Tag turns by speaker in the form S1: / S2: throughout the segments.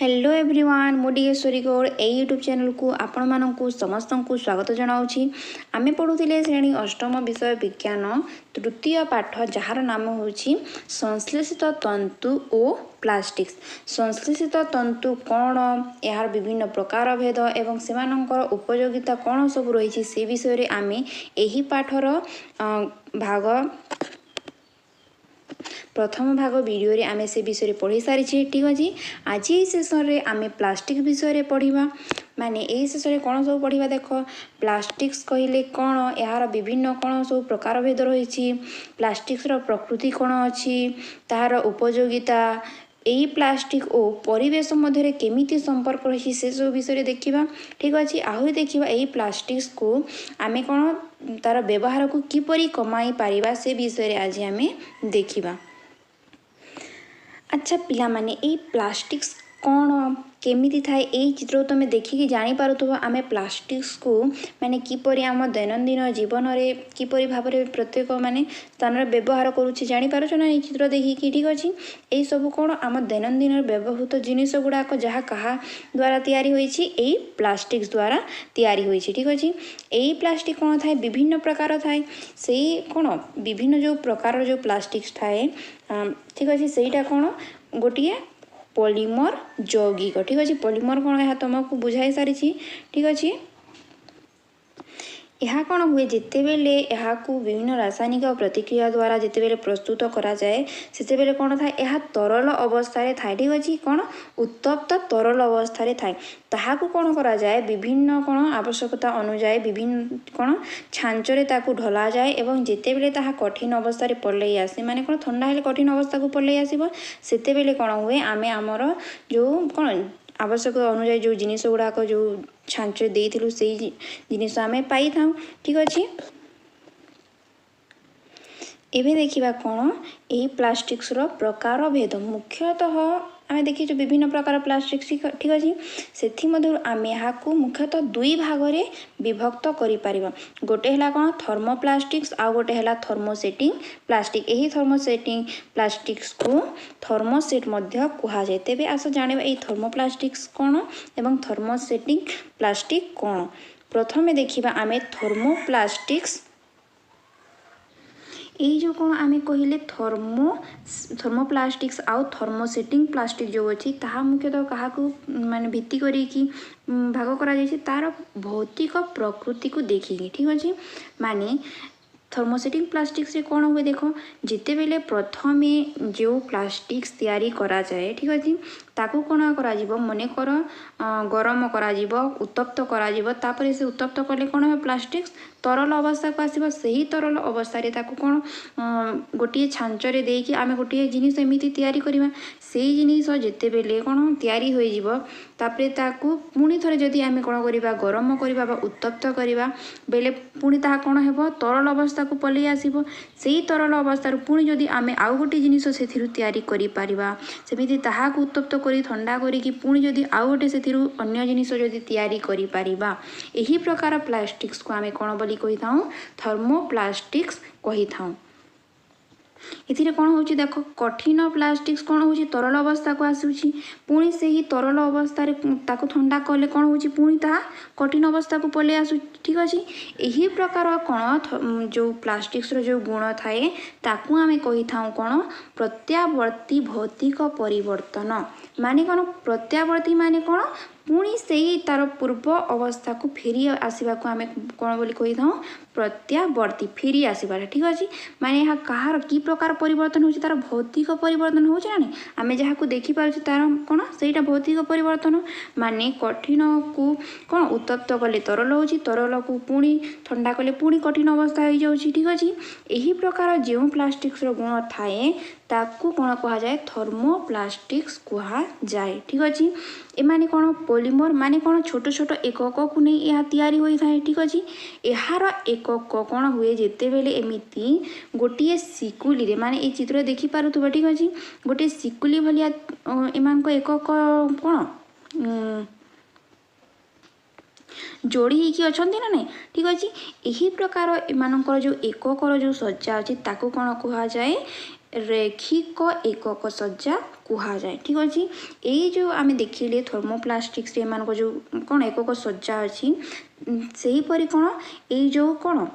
S1: Hello everyone मुडिगेश्वरी Gaur ए YouTube channel को आपण मानू समस्त को स्वागत जनाऊँगी। आमे पढ़ुले श्रेणी अष्टम विषय विज्ञान तृतीय पाठ जार नाम हूँ संश्लेषित तंतु और प्लास्टिक्स। संश्लेषित तंतु कौन, यार विभिन्न प्रकार भेद एवं सेमानंकर उपयोगिता कौन सब रही से विषय रे आमे एही पाठर भाग प्रथम भाग वीडियो रे आमे से विषय पढ़ी सारी। ठीक अच्छे, आज ये सेसन रे आमे प्लास्टिक विषय पढ़ा। माने यही शेष में कौन सब पढ़ा देख, प्लास्टिक्स कहले कौन, यार विभिन्न कौन सब प्रकार भेद रही, प्लास्टिक्स प्रकृति कौन अच्छी, तार उपयोगिता, यही प्लास्टिक और परिवेश मध्य केमिति संपर्क रही से सब विषय देखा। ठीक अच्छे, आहरी देखा यही प्लास्टिक्स को आमे कौन तार व्यवहार को किपरि कमाई पारिबा से विषय आज आमे देखा। अच्छा पिला माने यही प्लास्टिक्स कौन केमिति थाए यही चित्र तुम देखिकी जानीपारुव। आम प्लास्टिक्स को माने किपरि आम दैनंदिन जीवन में किपरि भाव में प्रत्येक माने स्थान में व्यवहार करुच्छे जानीपारुछ ना ये चित्र देखिकी। ठीक अच्छे, यही सब कौन आम दैनंदिन व्यवहृत जिनिस गुड़ाक जहाँ कहा द्वारा तैयारी होइछि, यही प्लास्टिक्स द्वारा तैयारी होइछि। ठीक अच्छे, यही प्लास्टिक कौन थाए विभिन्न प्रकार थाए, से कौन विभिन्न जो प्रकार जो प्लास्टिक्स थाए। ठीक अच्छे, सेटा कौन गोटे पॉलीमर यौगिक। ठीक अच्छे, पॉलीमर कौन यह तुमको बुझाई सारी। ठीक अच्छे, यह कौन हुए जिते बेले यह विभिन्न रासायनिक प्रतिक्रिया द्वारा जिते बेले प्रस्तुत करा जाए से बेले कौन था यह तरल अवस्था थाए। ठीक अच्छे, कौन उत्तप्त तरल अवस्था थाए, ताहाकू कौन करा जाए विभिन्न कौन आवश्यकता अनुसार विभिन्न कौन छांचरे ताकू ढला जाए एवं जिते बेले ताहा कठिन अवस्था पलई आसे माने कौन ठंडा हेले कठिन अवस्था को पलई आसीबो सेते बेले कौन हुए आमे आमर जो कौन आवश्यक अनुसार जो जिनिस गुड़ाक जो छांच देइथिलु से जिनिस आमे पाई थाउ। ठीक अच्छे, एबे देखिबा कौन यही प्लास्टिक्स रो प्रकार भेद। मुख्यतः आमे देखी जो विभिन्न प्रकार प्लास्टिक्स। ठीक अच्छे, से आमे यहाँ मुख्यतः दुई भाग में विभक्त करि परिबा। गोटे है कौन थर्मोप्लास्टिक्स आउ गोटे है थर्मोसेटिंग प्लास्टिक। यही थर्मोसेटिंग प्लास्टिक्स को थर्मोसेट मध्य कहा जाए। तेबे आस जानिबा यही थर्मोप्लास्टिक्स कौन एवं थर्मोसेटिंग प्लास्टिक कौन। प्रथमे देखिबा आमे थर्मोप्लास्टिक्स। यही जो कौन आमे कहले थर्मोप्लास्टिक्स आउ थर्मोसेटिंग प्लास्टिक जो अच्छी ताहा मुख्यतः क्या माने भित्ति करी भाग करा जायछि तार भौतिक प्रकृति को देखिकी। ठीक अच्छे, माने थर्मोसेटिंग प्लास्टिक से कौन हुए देख जिते बेले प्रथमे जो प्लास्टिक्स तैयारी करा जाए। ठीक अच्छे, ताकू कौन करा जीवो मने कर गरम करा जीवो उत्तप्त करा जीवो, तापर से उत्तप्त कले कौन है प्लास्टिक्स तरल अवस्था को आसीबो। सही तरल अवस्था रे ताकू कौन गोटे छांचरे देकी आमे गोटे जिनिस एमिति तैयारी करबा। सेही जिनिस जेते बेले कौन तैयारी होई जीवो तापरे ताकू पुणी थरे जदि आमे कौन करिबा गरम करिबा बा उत्तप्त करिबा बेले पुणी ताहा कौन हेबो तरल अवस्था को पलि आसीबो। सेही तरल अवस्था पुणी जदि आमे आउ गोटे जिनिस सेथिरु तैयारी करि पारिबा सेमिति ताहाकू उत्तप्त करी ठंडा करिकी पुणी जदि आउ गोटे सेथिरु अन्य जिनिस जदि तैयारी करि पारिबा एही प्रकार प्लास्टिक्स को आमे कौन बोली कहि थाउ थर्मोप्लास्टिक्स कहि थाउ। इथिरे कौन होची देख कठिन प्लास्टिक्स कौन होची तरल अवस्था को आसुची पुणी से ही तरल अवस्था ताकू ठंडा कले कौन होची पुणी ताहा कठिन अवस्था को पले आसु। ठीक अच्छे, यही प्रकार कौन जो प्लास्टिक्स रो जो गुण थाए ताकू आमे कहि थाउ कौन प्रत्यावर्ती भौतिक परिवर्तन। माने कौन प्रत्यावर्ती माने कौन पुणी से ही तार पूर्व अवस्था को फेरी आसवा को आमे कौन बोली कहि थाउ प्रत्यावर्ती फेरी आसवा। ठीक अच्छे, माने यहाँ कहार की प्रकार परिवर्तन होची तार भौतिक परिवर्तन होची ना आमे जहाँ को देखि पारुछि तार कौन सेटा भौतिक परिवर्तन। माने कठिन को कौन उत्तप्त कले तरल होची तरल को पुणी ठंडा कले पुणी कठिन अवस्था हो जाउछि। ठीक अच्छे, यही प्रकार जो प्लास्टिक्स रो गुण थाए ताकू कौन कहा जाए थर्मोप्लास्टिक्स कहा जाए। ठीक अच्छे, ए माने कौन पॉलीमर माने कौन छोट छोट एकक को नहीं यह तैयारी होई थाए। ठीक अच्छे, यार एकक कौन हुए जिते बेले एमिति गोटे सिकुली रे माने ए चित्र देखि पारुथबो। ठीक अच्छे, गोटे सिकुली भलिया एमान को एकक कौन जोड़ी ही अछंती ना नहीं। ठीक अच्छे, यही प्रकार एमानकर जो एककर जो सज्जा अच्छी ताकू कौन कहा जाए रैखिक एकक सज्जा कुहाଯାए। ठीक अच्छे यही जो आम देखिले थर्मोप्लास्टिक्स एम जो कौन एकक सज्जा अच्छी सेहीपरि कौन यही जो कौन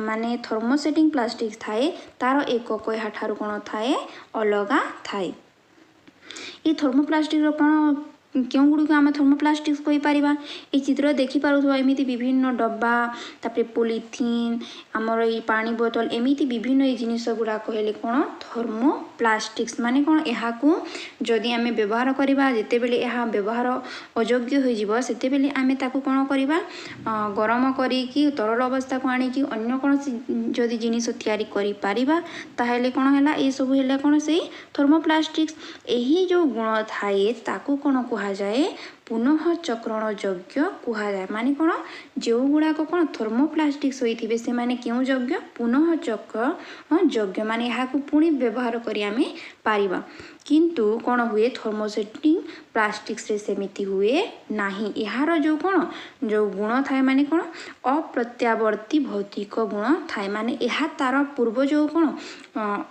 S1: माने थर्मोसेटिंग प्लास्टिक थाए तार एकक यहाँ ठारू कौन थाए अलगा थाए। ये थर्मोप्लास्टिक कौन क्यों गुड़िक आम थर्मोप्लास्टिक्स कहीपर ये चित्र देखिपुव एमती विभिन्न डब्बा तापर पॉलीथिन आमर ये पानी बोतल एमती विभिन्न ये जिनिस गुड़ाक हेले कौन थर्मोप्लास्टिक्स माने कौन यहाँ जदि आम व्यवहार करवा जिते बेले यह व्यवहार अयोग्य हो सेते बेले आम ताकू कौन करवा गरम करी तरल अवस्था को आनिकी अन्य कौन जदि जिनिस तैयारी करि परिबा ताहेले कौन हैला ये सब हैला कौन से थर्मोप्लास्टिक्स यही जो गुण थाए ताकू कौन कुहाजाए पुनः चक्रण योग्य कुहाजाए। माने कौन जो गुड़ाक कौन थर्मोप्लास्टिक्स होइथिबे से माने क्यों योग्य पुनः चक्रण योग्य माने यहाँ पुणी व्यवहार करी आमे पारिबा किंतु कौन हुए थर्मोसेटिंग प्लास्टिक्स रे सेमिति हुए नाही। यार जो कौन जो गुण थाए माने कौन अप्रत्यावर्ती भौतिक गुण थाए माने यह तार पूर्व जो कौन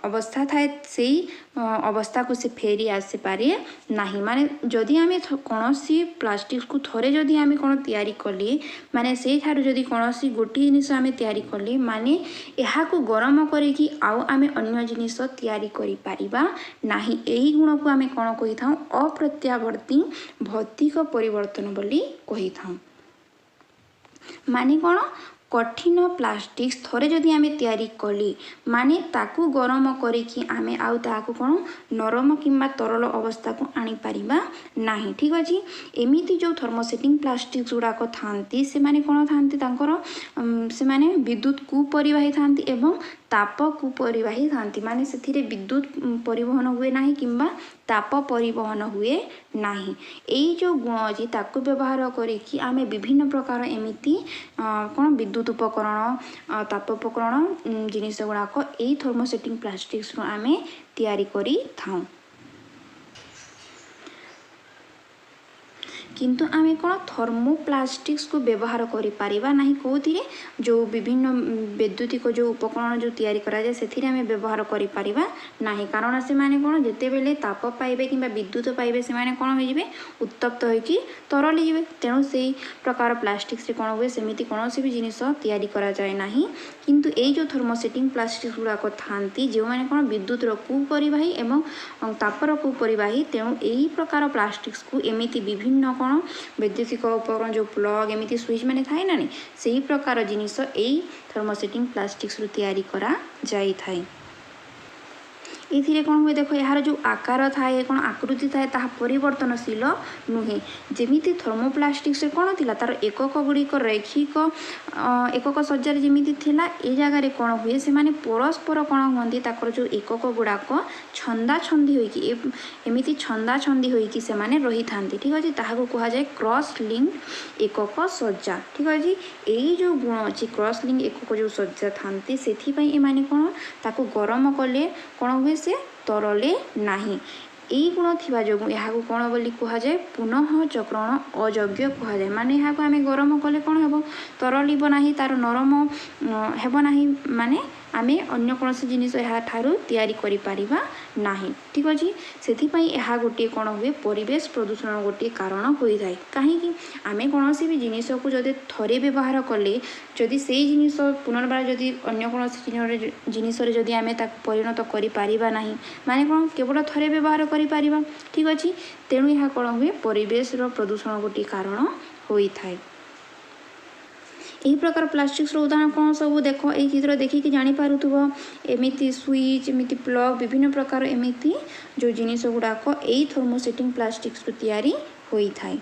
S1: अवस्था थाए से अवस्था को से फेरी आसी पारे नाही। माने जदि आमे कौन सी प्लास्टिक को थरे जदि आमे कौन तैयारी कले माने से ठारू जदि कौन सी गोटे जिनिस आमे तैयारी कले माने यहाँ को गरम करी आउ आमे अन्य जिनिस तैयारी करि पारिबा नाही। यही गुण को आमे कौन कही था अप्रत्यावर्ती भौतिक परिवर्तन बोली कही था। माने कौन कठिन प्लास्टिक्स थरे जदि आमे तैयारी कले माने ताकू गरम करिकी आमे आउ ताकू कौन नरम किंबा तरल अवस्था को आनी पारिबा नाही। ठीक अछि एमिति जो थर्मोसेटिंग प्लास्टिक्स गुड़ाक थांती से माने कौन थांती तांकर से माने विद्युत को परिवाही थांती एवं ताप को परिवाही थांती माने सेथिरे विद्युत परिवहन हुए नाही किंबा ताप परिवहन हुए नाही। एई जो गुण अछि ताकू व्यवहार करिकी आमे विभिन्न प्रकार एमिति कौन विद्युत उपकरण ताप उपकरण जिनिस गुड़ाक एई थर्मोसेटिंग प्लास्टिक्स रु आमे तैयारी करि थाउ। किंतु आमे कौन थर्मोप्लास्टिक्स को व्यवहार करि पारिबा नाही कोथिरे जो विभिन्न वैद्युतिक जो उपकरण जो तैयारी करा जाय सेथिरे आमे व्यवहार करि पारिबा नाही कारण से माने कौन जेते बेले ताप पाइबे किंबा विद्युत पाइबे से माने कौन हो जिवे उत्तप्त होइकी तरल जिवे तेणु सेही प्रकार प्लास्टिक्स रे कौन हुए सेमिति कोनोसी भी जिनिस तैयारी करा जाय नाही। किंतु एई जो थर्मोसेटिंग प्लास्टिक्स गुड़ाक थांती जो माने कौन विद्युत रो कुपरिवाही एवं तापर कुपरिवाही तेणु एई प्रकार प्लास्टिक्स को एमिति विभिन्न कौन वैद्युतिक उपकरण जो प्लग एमिति स्विच माने थाए ना सेही प्रकार जिनिस एई थर्मोसेटिंग प्लास्टिक्स रु तैयारी करा जाई थाए। एथिरे कौन हुए देख यार जो आकार थाए कौन आकृति थाए ताहा परिवर्तनशील नुहे जेमिति थर्मोप्लास्टिक्स रे कौन थिला तार एकक गुड़िक रैखिक एकक सज्जार जेमिति थिला ए जगह रे कौन हुए से माने परस्पर कौन हुंदी ताकर जो एकक गुड़ाक छंदा छंदी होइकी एमिति छंदा छंदी होइकी से माने रही थांती। ठीक अछि ताहा को कहा जाय क्रॉस लिंक एकक सज्जा। ठीक अछि एई जो गुण अछि क्रॉस लिंक एकक जो सज्जा थांती सेथि पई ए माने कौन ताको गरम कले कौन हुए से तरले नाही। एई गुण थिबा जोगु यहाँ को कौन बोली कहा जाए पुनः चक्रण अयोग्य कहा जाए माने यहाँ को आमे गरम कले कौन हेबो तरलिब नाही तार नरम हेबो नाही माने आमे अन्य कोनोसी जिनिस यहाँ ठारू तैयारी करि पारिबा नाही। ठीक अछि सेथि पई यहाँ गोटे कौन हुए परिवेश प्रदूषण गोटे कारण होई जाय काहेकि आमे कोनोसी भी जिनिस को जदि थरे व्यवहार कले जदि सेई जिनिस पुनर्बार जदि अन्य कोनोसी जिनिस रे जदि आमे ताक परिणत करि पारिबा नाही माने कोन केवल थरे व्यवहार करि पारिबा। ठीक अछि तेणु यहाँ कौन हुए परिवेश रो प्रदूषण गोटे कारण होई थाए। यही प्रकार प्लास्टिक्स उदाहरण कौन सब देख ये चित्र देखिकी जानी पारुथुबो एमिति स्विच एमिति प्लग विभिन्न प्रकार एमिति जो जिनिस गुड़ाक यही थर्मोसेटिंग प्लास्टिक्स रु तैयारी होई थाए।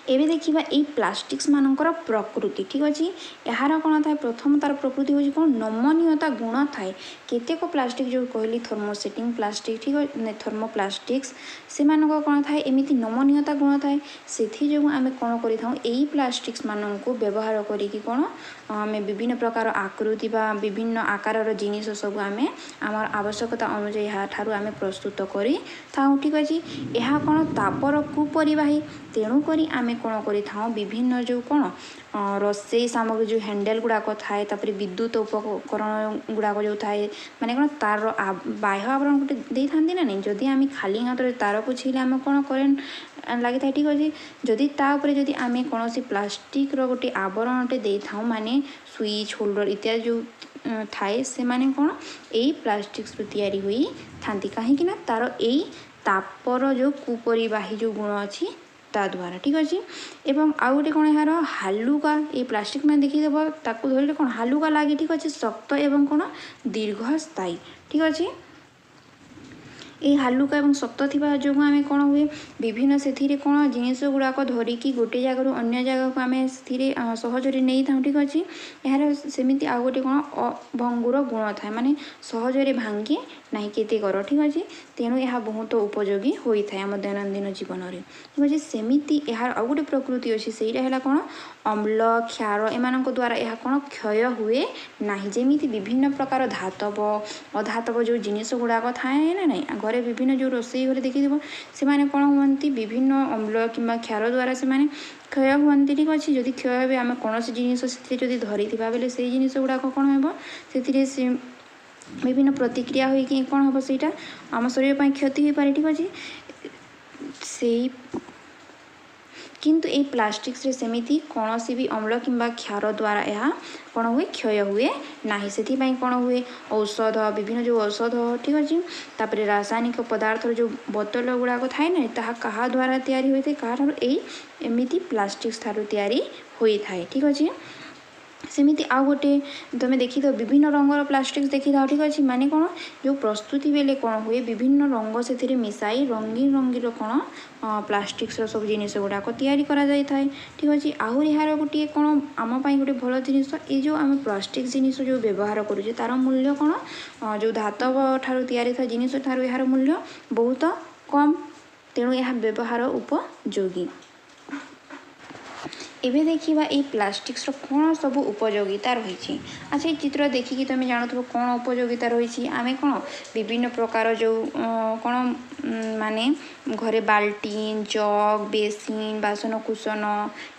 S1: एबे देखिबा ए प्लास्टिक्स मानकर प्रकृति। ठीक अछि यार कौन थाए प्रथम तार प्रकृति होची कौन नमनीयता गुण थाए केतेक प्लास्टिक जो कहली थर्मोसेटिंग प्लास्टिक ठीक है थर्मोप्लास्टिक्स से मानक कौन थाए एमिति नमनीयता गुण थाए सेथि जो आमे कौन करि थाउ एई प्लास्टिक्स मानन को व्यवहार करिकी कौन आम विभिन्न प्रकार आकृति बा विभिन्न आकार जिनिस सब आम आम आवश्यकता अनुजाई यहाँ आम प्रस्तुत करी था ठीक अच्छे। यह कौन तापर कुपरिवाही तेणुक आम कौन कर विभिन्न जो कौन रोसई सामग्री जो हैंडल गुड़ाक थाए विद्युत उपकरण गुड़ाक जो थाए माने कौन तार बाह्य आवरण गोटे दे था ना नहीं जदि आम खाली हाथ तार को छीले आम कौन करेन्ट लगी था ठीक अच्छे। जदि तापर जदि आम कौन प्लास्टिक गोटे आवरणटे दे था माने स्विच होल्डर इत्यादि जो थाए से माने कौन यही प्लास्टिक्स तैयारी हुई थांती कहीं तार यही तापर जो कुपरिवाही जो गुण अच्छी ता द्वारा ठीक अच्छे। एवं आउ गोटे कौन यार हालुका ये प्लास्टिक मैंने देखीदेव ताकू धरले कौन हालुका लगे ठीक अच्छे शक्त एवं कौन दीर्घस्थायी ठीक अच्छे। ये हालुका और शक्त थी जो आम कौन हुए विभिन्न से कौन जिनिस गुड़ाक धरिकी गोटे जगार अन्य जगह को आम से सहजरे नहीं था ठीक अच्छे। यार सेमती आउ गोटे कौन अभंगुर गुण थाए माने सहजरे भांगे ना केते कर ठीक अच्छे। तेणु यह बहुत उपयोगी होता है आम दैनंदिन जीवन में ठीक अच्छे। सेमती यार आउ गोटे प्रकृति अच्छी से कौन अम्ल क्षार एम द्वारा यह कौन क्षय हुए ना जमी विभिन्न प्रकार धातव अधातव जो जिनिस गुड़ाक थाए ना नहीं घरे विभिन्न जो रोसई घरे देखिए से माने कौन हुआ विभिन्न अम्ल कि क्षार द्वारा से माने क्षय हुआ ठीक अच्छे। जदि क्षय हे आम कौन जिनिस से धरी बेले से जिनिस गुड़ाक कौन हो से विभिन्न प्रतिक्रिया होगी कौन हम से आम शरीर पर क्षति हो पाए ठीक अच्छे। से किंतु ये प्लास्टिक्स रे सेमिति कौन भी अम्ल कि क्षार द्वारा यह कौन हुए क्षय हुए ना से कौन हुए औषध विभिन्न जो औषध ठीक अच्छे। तापर रासायनिक पदार्थ जो बोतल गुड़ाक थाए ना ताहा कहा द्वारा तैयारी होता है कहा एमती प्लास्टिक्स ठारू तैयारी होता है ठीक अच्छे। सेमती आउ गोटे तुम देखी दो विभिन्न रंगर प्लास्टिक्स देखी था ठीक अच्छे। माने कौन जो प्रस्तुति बेले कौन हुए विभिन्न रंग से मिसाई रंगीन रंगीन कौन प्लास्टिक्स सब जिनिस गुड़ाक तैयारी करा जाय थाए ठीक अच्छे। आहरी यार गोटे कौन आम गोटे भल जिनिस ये जो आम प्लास्टिक जिनिस जो व्यवहार करुचे तार मूल्य कौन जो धातव ठारू तैयारी था जिनिस ठारू यार मूल्य बहुत कम तेणु यह व्यवहार उपयोगी। एवं देखा ये प्लास्टिक्स कौन सब उपयोगिता रही। अच्छा ये चित्र देखिकी तुम जानू कौन उपयोगिता रही आम कौन विभिन्न प्रकार जो कौन माने घरे बाल्टीन जग बेसिन बासनकुसन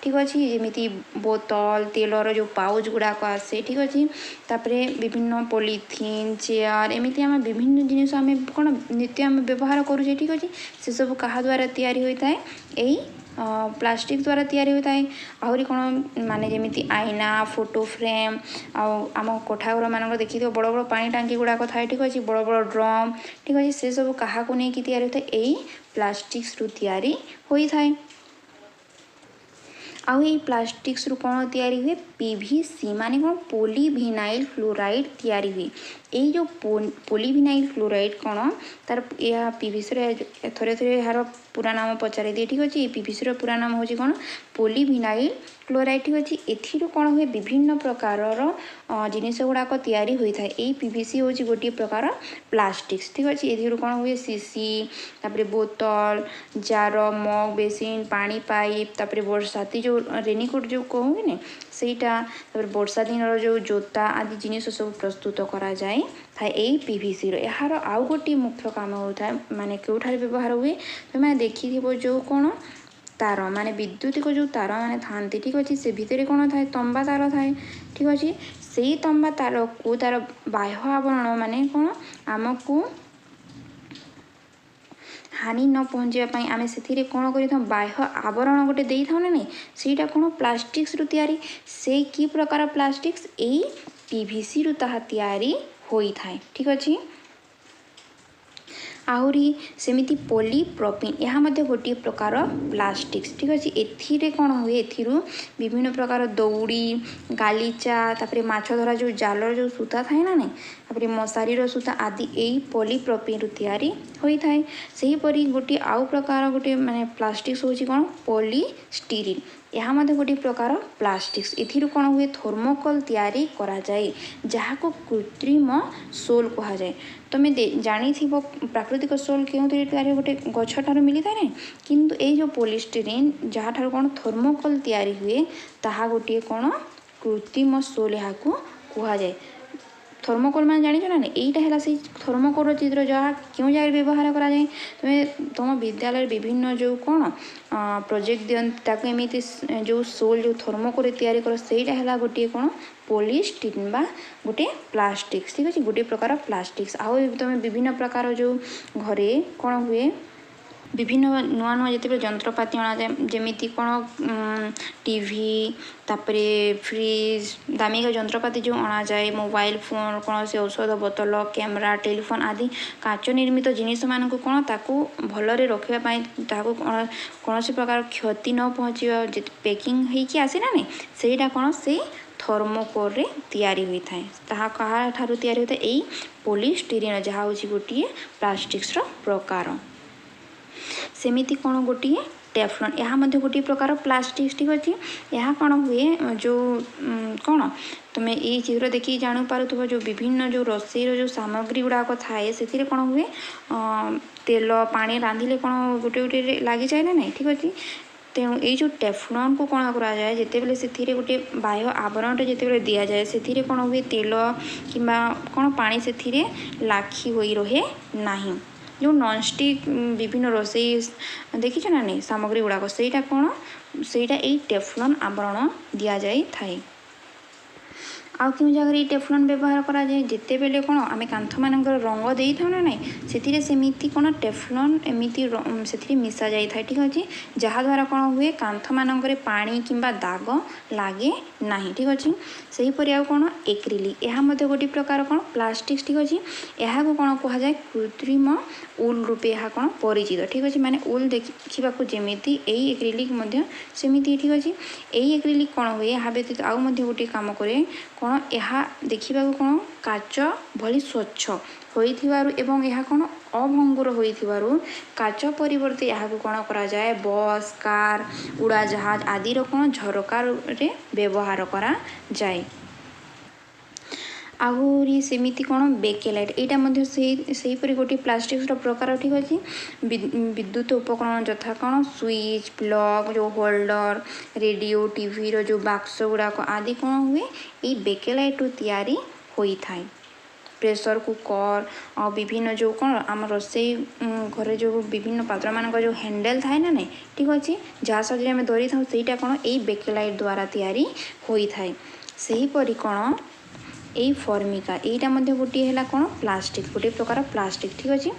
S1: ठीक अच्छे जमी बोतल तेलर जो पाउच गुड़ाक आसे ठीक अच्छे। तापर विभिन्न पॉलीथीन चेयर एमती आम विभिन्न जिनिस आम कौन नित्य आम व्यवहार करुचे ठीक अच्छे। से सब कहा द्वारा तैयारी होता है यही प्लास्टिक द्वारा तैयारी होता है। आहरी कौन माने जमी आईना फोटो फ्रेम आम कोठा घर मान देखिए बड़ बड़ पानी टांकी गुड़ाक थाए ठीक अच्छे बड़ बड़ ड्रम ठीक अच्छे से सब क्या नहीं तैयारी होता है यही प्लास्टिक्स तैयारी होता है। आउ ये प्लास्टिक्स कौन तैयारी हुए पीवीसी माने कौन पॉलीविनाइल क्लोराइड तैयारी हुए। यही जो पॉलीविनाइल क्लोराइड कौन तार यह पीवीसी थे थे यार पूरा नाम पचारि दिए ठीक अच्छे। पीवीसी पूरा नाम हूँ कौन पॉलीविनाइल क्लोराइड ठीक अच्छे। एथिरू कौन हुए विभिन्न प्रकार जिनिस गुड़ाक तैयारी होता है यही पीवीसी हूँ गोटे प्रकार प्लास्टिक्स ठीक अच्छे। एथिरू कौन हुए सीसी तापर बोतल जार मग बेसिन पानी पाइप तापर बरसाती जो रेनिकोट जो कहूँ ना सेटा तापर वर्षा दिन जो जोता आदि जिनिस सब प्रस्तुत करा जाए था यही पीवीसी यार आउ गोटे मुख्य काम होता है माने क्योंठार व्यवहार हुए तुम देखी जो कौन तार माने विद्युतिक जो तार माने था ठीक अच्छे से भितर कौन थाए तंबा तार थाए ठीक अच्छे। से ही तंबा तार को तार बाह्य आवरण माने कौन आमको हानि न पहुँचापी आम से कौन कर बाह्य आवरण गोटे दे था ना नहीं सेटा कौन प्लास्टिक्स तैयारी से कि प्रकार प्लास्टिक्स यही पीवीसी तैयारी होता है ठीक अच्छे। आहरी सेमिति पॉलीप्रोपिन यह गोटे प्रकार प्लास्टिक्स ठीक अच्छे। एथिरे कौन हुए एथिरू विभिन्न प्रकार दौड़ी गालीचा तापर माछ धरा जो जालर जो सूता थाए ना नहीं तापर मशारीर सूता आदि यही पॉलीप्रोपिन तैयारी होता है। सेहीपरि गोटे आउ प्रकार गोटे माने प्लास्टिक्स होची कौन पॉलीस्टीरीन यह गोटे प्रकार प्लास्टिक्स। एथिरू कौन हुए थर्मोकोल तैयारी करा जाए जहाँ को कृत्रिम सोल कहा जाए। तुम्हें जानी थी प्राकृतिक सोल क्यों तैयारी गोटे गछ ठार मिली था ना किंतु ये जो पॉलीस्टीरीन जहाँ ठार कौन थर्मोकोल तैयारी हुए ताहा गोटे कौन कृत्रिम सोल यहाँ कहुए। थर्मोकोल मान जान ना यहीटा है से थर्मोकोल चित्र जहाँ क्यों जगह व्यवहार कराए तुम्हें तुम विद्यालय विभिन्न जो कौन प्रोजेक्ट दिखती एमती जो सोल जो थर्मोकोल या कर सहीटा है गोटे कौन पॉलीस्टीरीन बा गोटे प्लास्टिक्स ठीक अच्छे गोटे प्रकार प्लास्टिक्स आउ तुम विभिन्न प्रकार जो घरे कौन हुए विभिन्न नुआ नुआ जिते जंत्रपाति अणाजाए जमीती कौन टीवी तापरे फ्रिज दामिका जंत्रपाति जो अणाजाए मोबाइल फोन कौन से औषध बोतल कैमेरा टेलीफोन आदि काच निर्मित जिनिस मानक कौन ताकू भलरे रखापी कौन से प्रकार क्षति न पहुँचा पैकिंग होगी आसे ना नहीं सेटा कौन से थर्मोकोल रे तैयारी होता है ताहा कहा ठारू तैयारी होता है यही पॉलीस्टीरीन जहाँ हूँ गोटे प्लास्टिक्स प्रकार सेमिति कौन गोटे टेफ्लॉन यहाँ गोटे प्रकार प्लास्टिक ठीक अच्छे यहाँ कौन हुए जो कौन तुम्हें ये चित्र देखिए जान पारुथ्व जो विभिन्न जो रोषेईर जो सामग्री गुड़ाक थाए से कौन हुए तेल पानी रांधिले कौन गोटे गोटे लगी जाए ना नहीं ठीक अच्छे तेणु ये जो टेफ्लॉन को कौन कराए जिते बेले से गोटे बाह्य आवरण जिते दि जाए से कौन हुए तेल कि कौन पानी से लाखी हो रहे नहीं जो नॉनस्टिक विभिन्न रोषेई देखी ना नहीं सामग्री गुड़ाक सेटा कौन सेटा यही टेफ्लॉन आवरण दि जाए थाए आउ क्यों जगह ये टेफ्लॉन व्यवहार कराए जिते बेले कौन आम कांथ मान रंग दे था ना नहीं सेमती कौन टेफ्लॉन एमती से मिसा जाए ठीक अच्छे जहाद्वारा कौन हुए कांथ मानक पानी किंबा दाग लगे ना ठीक अच्छे सेहीपरि आउ कौन एक्रिलिक यह गोटे प्रकार कौन प्लास्टिक्स ठीक अच्छे यहाँ को कौन कहुए कृत्रिम उल रूपे यहाँ कौन परिचित ठीक अच्छे माने उल देखा जमीती यही एक्रिलिक सेमती ठीक अच्छे यही एक्रिलिक कौन हुए यहाँ व्यतीत आउ गोटे कम करे कौन यह देखा कौन काच भली स्वच्छ होइथिबारु एवं यह कौन अभंगुर होइथिबारु काच परिवर्ते यहाँ कौन करा जाए बस कार उड़ाजहाज आदि कौन झरका रे व्यवहार करा जाए आहुरी सेमिति कौन बेकेलाइट यहाँ से गोटे प्लास्टिक्स प्रकार ठीक अच्छे विद्युत उपकरण यथा कौन स्विच प्लग जो होल्डर रेडियो टीवी रो जो बाक्स गुड़ाक आदि कौन हुए ये बेकेलाइट तैयारी होता है प्रेशर कुकर और विभिन्न जो कौन आम रोषेई घर जो विभिन्न पात्र मान जो हैंडल थाए ना नहीं ठीक अच्छे जहाँ सजे आम धरी था सहीटा कौन यही बेकेलाइट द्वारा तैयारी होता है सेहीपरि कौन यही फर्मिका यहाँ गोटे है कौन प्लास्टिक गोटे प्रकार प्लास्टिक ठीक अच्छे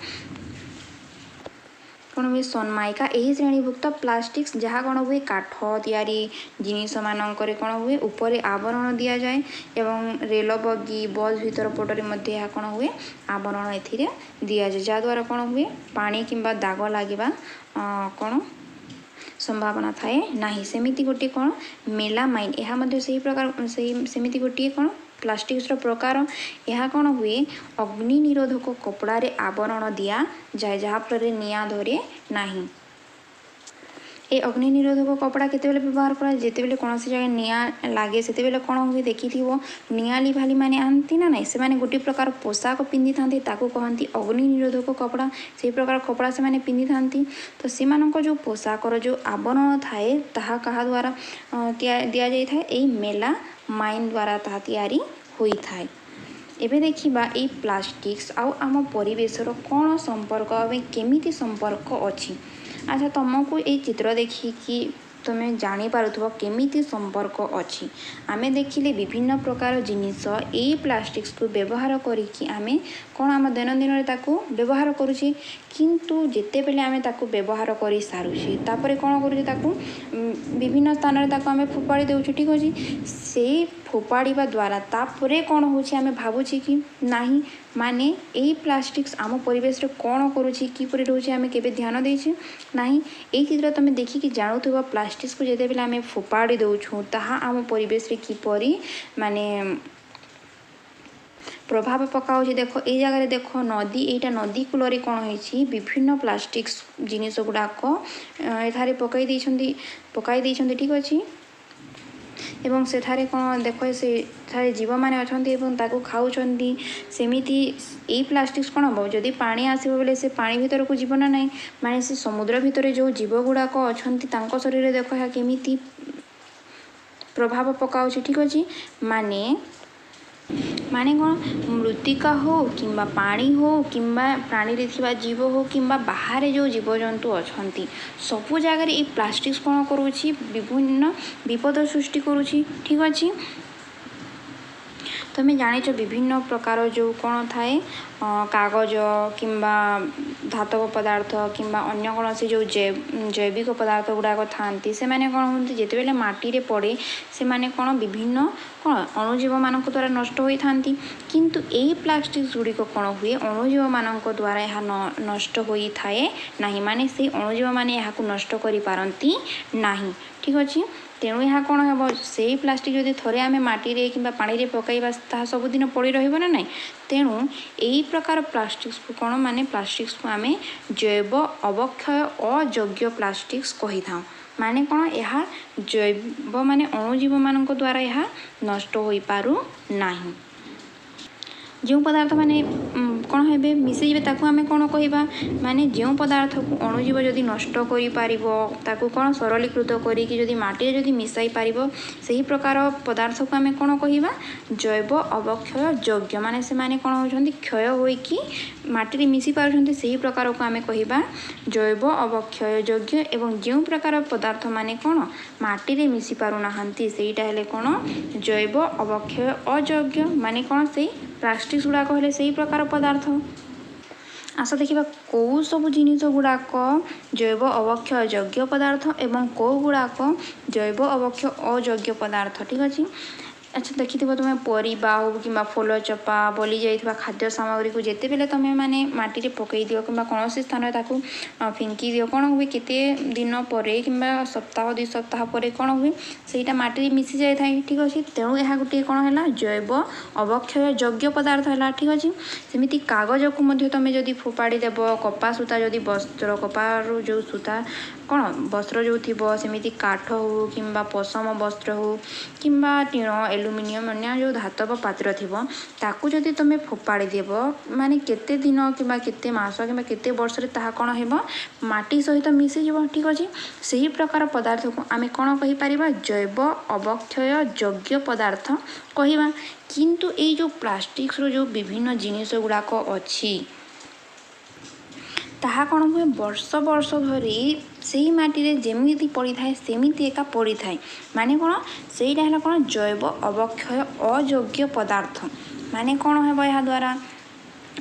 S1: कौन हुए सनमाइका यही श्रेणीभुक्त प्लास्टिक्स जहाँ कौन हुए काठ तैयारी जिनिस मानक कौन हुए ऊपर आवरण दि जाए एवं रेल बगी बस भीतर पटरे यह कौन हुए आवरण ए दि जाए जहाद्वारा कौन हुए पानी किंबा दाग लगे कौन संभावना थाए नहीं सेमिति गोटे कौन मेलामाइन यह से प्रकार सेमिति गोटे कौन प्लास्टिक्स प्रकार यह कौन हुए अग्नि निरोधक कपड़ा रे आवरण दिया जाए जहाँफल निआ धरे नहीं ये अग्नि निरोधक कपड़ा केतेबेले व्यवहार करा जेते बेले कौन जगह निआ लगे से कौन हुए देखी निआली भाली माने आंती ना नहीं से गोटे प्रकार पोशाक पिंधि था कहती अग्नि निरोधक कपड़ा से प्रकार कपड़ा से माने पिंधि था तो से जो पोशाकर जो आवरण थाए ताहा कहा द्वारा दि जाए यही मेला माइन द्वारा ता तैयारी होता है एबे देखिबा ए प्लास्टिक्स आउ आम परिवेशर कौन संपर्क केमिति संपर्क अच्छी अच्छा तुमको ये चित्र देखिकी तुम्हें जानीपारुथ्व केमिति संपर्क अच्छी आमे देखिले विभिन्न प्रकार जिनिस ये प्लास्टिक्स को व्यवहार करिकी आमे कौन आम दैनंदिन ताकू व्यवहार करुचे किंतु जेते बेले आमे ताकू व्यवहार कर सारुचे तापर कौन करुचे ताकू विभिन्न स्थान रे ताकू आमे फोपाड़ी देउछु ठीक अछि से फोपाड़ीबा द्वारा तापरे कौन होछि आमे भाबुछि कि नाही माने यही प्लास्टिक्स आम परिवेश रे कौन करुछि किपरि रहउछि आमे केबे ध्यान देछि नाही एई चित्र तमे देखिकी जानुथबा प्लास्टिक्स को जेते बेले आमे फोपाड़ी देउछु ताहा आम परिवेश रे किपरि माने प्रभाव पकाऊ देख ये जगह देख नदी यहाँ नदी कूल कौन होती विभिन्न प्लास्टिक्स जिनिस गुड़ाक एठारे पकाई देइछन्ति ठीक अच्छे एवं सेठारे कौन देख से जीव मैंने अच्छा खाऊँगी सेमिति यही प्लास्टिक्स कौन हम जदि पानी आसो बेले से पानी भीतर को जीवन ना माने से समुद्र भितर जो जीव गुड़ाक अच्छा शरीर देख केमिति प्रभाव पकाउछि ठीक अछि माने कौन मृत्तिका हो किंबा पानी हो किंबा प्राणी रे थिबा जीव हो किंबा बाहर जो जीवजंतु अछंती सबु जगह ये प्लास्टिक्स कौन करुछि विभिन्न विपद सृष्टि करुछि ठीक अछि तुम जानिच विभिन्न प्रकार जो कौन थाए कागज किंबा धातव पदार्थ किंबा अन्य कौन से जो जैविक पदार्थ गुड़ाक थांती से माने कौन होती जिते बेले माटी रे पड़े से माने कौन विभिन्न कौन अणुजीव मान द्वारा नष्ट होई थांती किंतु एही प्लास्टिक्स गुड़िक कौन हुए अणुजीव मान द्वारा यह नष्ट होई थाए नहीं माने से अणुजीव माने यह नष्ट करि पारंती नहीं ठीक अछि तेणु यह कौन हम से प्लास्टिक जदि थोड़े आम माटी कि पानी रे पकईबा ताहा सबुदिन पड़ी रहिबो ना नहीं तेणु यही प्रकार प्लास्टिक्स को कौन माने प्लास्टिक्स को आम जैव अवक्षय अयोग्य प्लास्टिक्स कही था माने कौन यह जैव माने अणुजीव मान द्वारा यह नष्ट हो पारु नाही जो पदार्थ माने कौन हे मिसईबे ताकू आमे कौन कहवा माने जो पदार्थ को अणुजीव जदि नष्ट करि पारिबो ताकू कौन सरलीकृत करिकि जदि माटी जदि मिसाई पारिबो सही प्रकार पदार्थ को आमे कौन कहवा जैव अवक्षय योग्य माने से माने कौन होछंती क्षय होई कि माटी रे मिसी पारुछंती सही प्रकार को आमे कहवा जैव अवक्षय योग्य एवं जो प्रकार पदार्थ माने कौन माटी रे मिसी पारु नाहंती सेटा हेले कौन जैव अवक्षय अयोग्य माने कौन से प्लास्टिक्स गुड़ाक हेले सही प्रकार पदार्थ आस देखा कौ सब जिनिस गुड़ाक जैव अवक्षय योग्य पदार्थ एवं कौ गुड़ाक जैव अवक्षय अयोग्य पदार्थ ठीक अच्छे अच्छा देखि तुम्हें परिबा हो कि फूल चपा बली जाइथिबा खाद्य सामग्री को जेते बेले तुम्हें माने माटी रे पकई दियो कि कौन स्थान ताकू फिंकी दियो कौन हुए केते दिन पर कि सप्ताह 2 सप्ताह पर कौन हुए सेटा माटी रे मिसी जाए थाए ठीक अच्छे तेणु यह गोटे कौन है जैव अवक्षय योग्य पदार्थ है ठीक अच्छे सेमती कागज को मध्य तुम जदि फोपाड़ी देव कपा सूता जदि वस्त्र कपार जो सूता कौन वस्त्र जो थी सेमती काठ हो कि पशम वस्त्र हो कि टीण एल्युमिनियम अन्य जो धातव पात्र थी ताकू जदि तुम फोपाड़ी देव माने केते दिन कि केते मास कि केते वर्ष रे ताहा कौन हेबो माटी सहित मिसी जीव ठीक अच्छे सही प्रकार पदार्थ को आमे कौन कहि परिबा जैव अवक्षय योग्य पदार्थ कहिबा किंतु ए जो प्लास्टिक्स रो जो विभिन्न जिनिस गुड़ाक अच्छी ताहा कौन हुए वर्ष वर्ष धरी से माटी रे जेमिति पड़ी थाए सेमिति एका पड़ी थाए माने कौन सेटा है कौन जैव अवक्षय अयोग्य पदार्थ माने कौन है यह द्वारा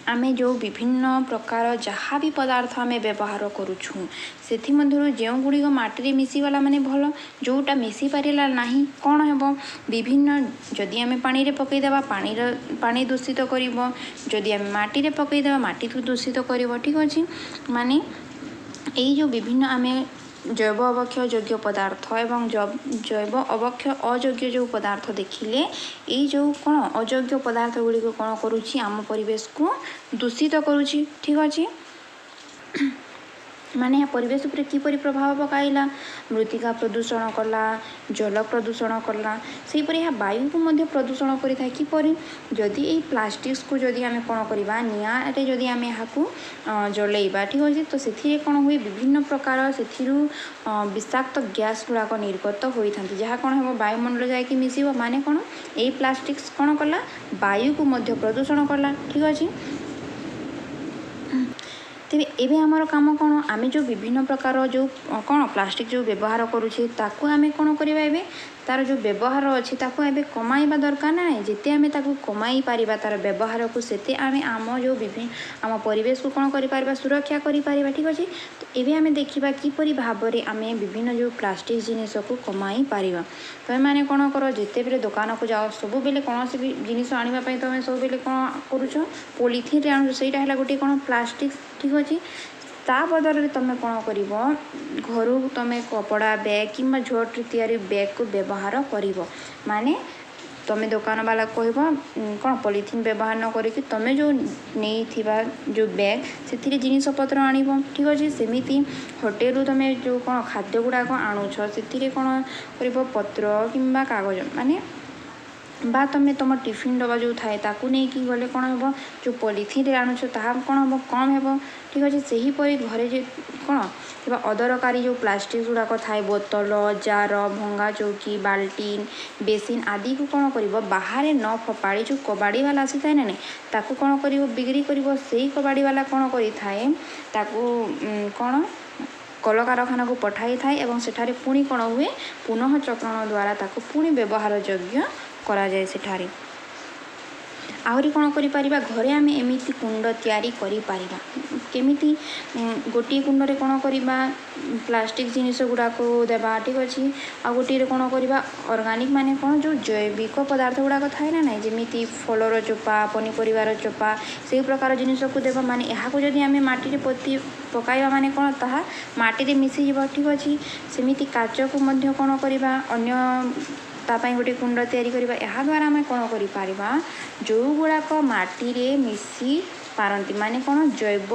S1: आमे जो विभिन्न प्रकार जहाँ भी पदार्थ आमे व्यवहार करुछुं सेथि मध्यरु जो गुड़िक माटी रे मिसी गला माने भल जोटा मिसी पारिला नाही कौन हेबो विभिन्न जदि आमे पानी रे पकई देबा पानी दूषित करिवो जदि आमे माटी रे पकई देबा माटी को दूषित करिवो ठीक अछि माने एई जो विभिन्न आमे जैव अवक्षय योग्य पदार्थ एवं जैव अवक्षय अयोग्य जो पदार्थ देखिले ये जो कौन अयोग्य पदार्थ गुड़िक कौन करुच्ची आम परिवेश को दूषित करुच्ची ठीक अच्छे माने परिवेश उपरे किपरि प्रभाव पकाइला मृत्तिका प्रदूषण कला जल प्रदूषण कला से परि यह वायु को मध्य प्रदूषण करि थाए किपरि जदि ए प्लास्टिक्स को जदि आमे कोन करबा निया रे जदि आमे याकू जलेइबा ठीक अछि तो सेथिरे कोन हुई विभिन्न प्रकार सेथिरु विषाक्त गैस गुड़ाक निर्गत होई थांती जहा कोन हेबो वायुमंडल जाय कि मिसिबो माने कोन ए प्लास्टिक्स कोन कला वायु को मध्य प्रदूषण कला ठीक अछि तेरे एबे आमर काम कौन आमे जो विभिन्न प्रकार जो कौन प्लास्टिक जो व्यवहार करुछे ताकू आमे कौन करिबा एबे तार जो व्यवहार अच्छी ताकू एबे कमाइबा दरकार ना जेते आमे ताकू कमाई पारिबा तार व्यवहार को सेते आमे आम जो विभिन्न आम परिवेश को कौन करि पारिबा सुरक्षा करि पारिबा ठीक अछि तो एबे आमे देखिबा किपरि भाबरे आमे विभिन्न जो प्लास्टिक जिनिस को कमाई पारिबा तमे माने कौन कर जेते बेले दुकान को जाओ सब बेले कौन से भी जिनिस आनिबा पई तमे सब बेले कौन करूछो पॉलिथिन रे आनु सेटा हला गोटे कौन प्लास्टिक ठीक अच्छे ता बदल तुम कौन कर घर तुम कपड़ा बैग कि झोट तैयारी बैग को व्यवहार कर माने तुम दुकान वाला कह कौन पॉलिथिन व्यवहार न करके तुम जो नहीं जो बैग से जिनपतर आण ठीक अच्छे सेमती होटेल तुम जो कौन खाद्य गुड़ाक आणुछ से कौन कर पत्र कि कागज माने बा तुम तुम टिफिन डब्बा जो थाए ताकू नहीं कि गले कौन हम जो पॉलिथिन आणुछ ताहा कौन हम कम हेब ठीक अच्छे से हीपरी घरे जे कौन थे अदरकारी जो प्लास्टिक गुड़ाक थाए बोतल जार भंगा चौकी बाल्टीन बेसिन आदि को कौन कर बाहर न फपाड़ी जो कबाड़ी वाला आसी थाए ना नहीं ताकू कौन कर बिक्री कर से कबाड़ी वाला कौन करें कौन कल कारखाना को पठाई थाए एवं सेठारे पुणी कौन हुए पुनः चक्रण द्वारा ताकू पुणी व्यवहार योग्य करा जाए सेठारे आहरी कौन करिपारिबा घरे आमे एमिति कुंड तैयारी करि पारिबा केमिति गोटे कुंडरे कौन करिबा प्लास्टिक जिनिस गुड़ाक देबा ठीक अच्छे आ गोटे कौन करिबा ऑर्गेनिक माने कौन जो जैविक पदार्थ गुड़ाक थाए ना नहीं जेमिति फलर चोपा पनीपरिवार चोपा से प्रकार जिनिस को देबा माने यहाँ जदि आमे माटी रे पोती पकाइबा माने कौन ताहा माटी रे मिसी जिवो ठीक अच्छे सेमिति काच को मध्य कौन करिबा अन्य तापाई गोटे कुंड तैयारी करबा यहाँ द्वारा आम कौन कर जो गुड़ाक माटी रे मिसी पारती माने कौन जैव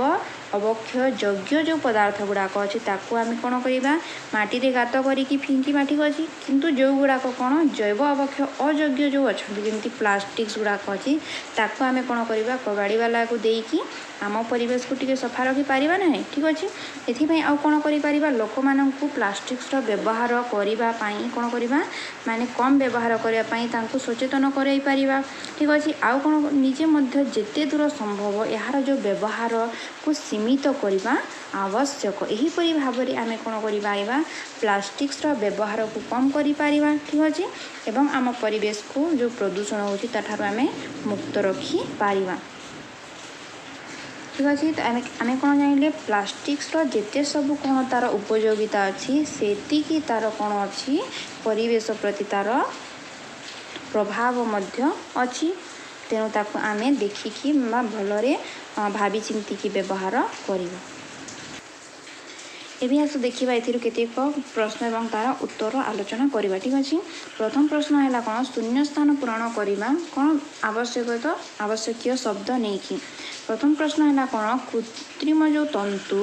S1: अवक्षय योग्य जो पदार्थ गुड़ाक अच्छी ताकू आम कौन करवा माटी रे गात करिकी फिंकी ठीक अच्छी किंतु जो गुड़ाक कौन जैव अवक्षय अयोग्य जो अच्छा जमी प्लास्टिक्स गुड़ाक अच्छी ताकू आम कौन करवा कबाड़ी वाला को देकी आम परिवेश को टिके सफा रखी पारिबा ना ठीक अच्छे एथिपाई आउ कौन करिपारिबा लोक माननकु प्लास्टिक्स रो व्यवहार करिबा पाई कौन करिबा माने कम व्यवहार करिया पाई तांकु सचेतन कराई पारिबा ठीक अच्छे आउ कौन निजे मध्य जेते दूर संभव यार जो व्यवहार को सीमित करबा आवश्यक एहीपरि भाव में आम कौन करिबा प्लास्टिक्स रो व्यवहार को कम करि पारिबा ठीक अच्छे एवं आम परिवेश को जो प्रदूषण होची ताठारु आम मुक्त रखी पारिबा ठीक अच्छे तो आम कौन जानिले प्लास्टिक्स जिते सब कौन तार उपयोगिता अच्छी सेतिकी तार कौन अच्छी परिवेश प्रति तार प्रभाव मध्य अच्छी तेणु ताकू आमे देखिकी भलरे भावी चिंतिकी व्यवहार करिबा एबे आसु देखिबा एथिरु केतेक प्रश्न एवं तार उत्तर आलोचना करिबा ठीक अछि प्रथम प्रश्न हैला कोन शून्य स्थान पूरण करिबा कोन आवश्यक शब्द नै कि प्रथम प्रश्न है कौन कृत्रिम जो तंतु